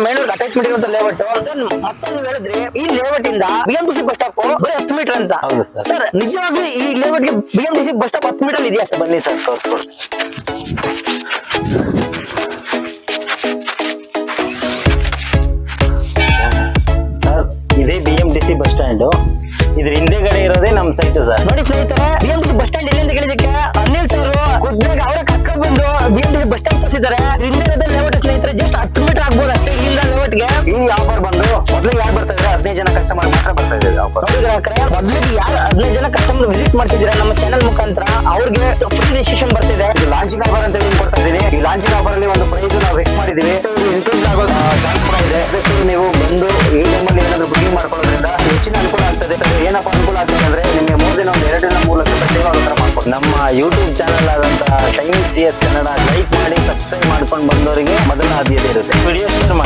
ಮೇಣೂರ್ attachment ಇರುವಂತ layout sir. ಮತ್ತೆ ನೀವು ಹೇಳಿದ್ರಿ ಈ ಲೇಔಟ್ ಇಂದ ಬಿಎಂಟಿಸಿ ಬಸ್ ಸ್ಟಾಪ್ ಬರೀ 10 ಮೀಟರ್ ಅಂತ. ಹೌದು ಸರ್. ಸರ್ ನಿಜವಾಗಿ ಈ ಲೇಔಟ್ ಗೆ ಬಿಎಂಟಿಸಿ ಬಸ್ ಸ್ಟಾಪ್ 10 ಮೀಟರ್ ಇದೆಯಾ ಸರ್? ಬನ್ನಿ ಸರ್ ತೋರಿಸ್ಕೊಡ್ತೀನಿ. ಸರ್ ಇದೇ ಬಿಎಂಟಿಸಿ ಬಸ್ ಸ್ಟ್ಯಾಂಡ್. ಇದ್ರ ಹಿಂದೆಗಡೆ ಇರೋದೇ ನಮ್ ಸೈಟ್ ಸರ್. ನೋಡಿ ಸ್ನೇಹಿತರೆ, ಬಿಎಂಟಿಸಿ ಬಸ್ ಸ್ಟ್ಯಾಂಡ್ ಎಲ್ಲಿ ಅಂತ ಕೇಳಿದಕ್ಕೆ ಅನಿಲ್ ಸರ್ ಖುದ್ದಾಗಿ ಅವರ ಕರ್ಕೊಂಡು ಬಂದು ಬಿಎಂಟಿಸಿ ಬಸ್ ಸ್ಟಾಂಡ್ ತೋರಿಸಿದ್ದಾರೆ. ಹಿಂದೆ ಇರೋದೇ ಲೇಔಟ್ ಸ್ನೇಹಿತರೆ, ಜಸ್ಟ್ 10 ಮೀಟರ್ ಆಗ್ಬೋದು ಅಷ್ಟೇ ಇಲ್ಲಿಂದ ಲೇಔಟ್ ಗೆ. ಈ ಆಫರ್ ಬಂದು ಮೊದಲಿಗೆ ಯಾರು ಬರ್ತಾ ಇದ್ರೆ 15 ಜನ ಕಸ್ಟಮರ್ ಮಾತ್ರ ಬರ್ತಾ ಇದೆ ಆಫರ್. ನೋಡಿ ಗ್ರಾಹಕರೇ, ಮೊದಲಿಗೆ ಯಾರು 15 ಜನ ಕಸ್ಟಮರ್ ವಿಸಿಟ್ ಮಾಡ್ತಿದ್ದೀರಾ ನಮ್ಮ ಚಾನಲ್ ಮುಖಾಂತರ ಅವ್ರಿಗೆ ಫ್ರೀ ರಿಜಿಸ್ಟ್ರೇಷನ್ ಬರ್ತಿದೆ. ಲಾಂಚಿಂಗ್ ಆಫರ್ ಅಂತ ಹೇಳಿ ಕೊಡ್ತಾ ಇದೀನಿ. ಈ ಲಾಂಚಿಂಗ್ ಆಫರ್ ಅಲ್ಲಿ ಒಂದು ಪ್ರೈಸ್ ನಾವು ಫಿಕ್ಸ್ ಮಾಡಿದೀವಿ. ಇನ್ಕ್ರೀಸ್ ಆಗೋ ಚಾನ್ಸ್ ಕೂಡ ಇದೆ. ಅದಷ್ಟು ನೀವು ಬಂದು ಈ ಟೈಮಲ್ಲಿ ಏನಾದ್ರು ಬುಕಿಂಗ್ ಮಾಡ್ಕೊಳ್ಳೋದ್ರಿಂದ ಹೆಚ್ಚಿನ ಅನುಕೂಲ ಆಗ್ತದೆ. ಏನಪ್ಪಾ ಅನುಕೂಲ ಆಗ್ತದೆ ಅಂದ್ರೆ ನಿಮಗೆ 3 ದಿನ 2 ರಿಂದ 3 ಲಕ್ಷ ರೂಪಾಯಿ ಸೇವ್ ಆಗೋ ತರ ಮಾಡ್ಕೊಂಡು ನಮ್ಮ ಯೂಟ್ಯೂಬ್ ಚಾನಲ್ ಆದಂತಹ ಟೈಮ್ CS ಕನ್ನಡ ಲೈಕ್ ಮಾಡಿ ಸಬ್ಸ್ಕ್ರೈಬ್ ಮಾಡ್ಕೊಂಡು ಬಂದವರಿಗೆ ಮೊದಲ ಆದ್ಯತೆ ಇರುತ್ತೆ. ವಿಡಿಯೋ ಶೇರ್ ಮಾಡಿ.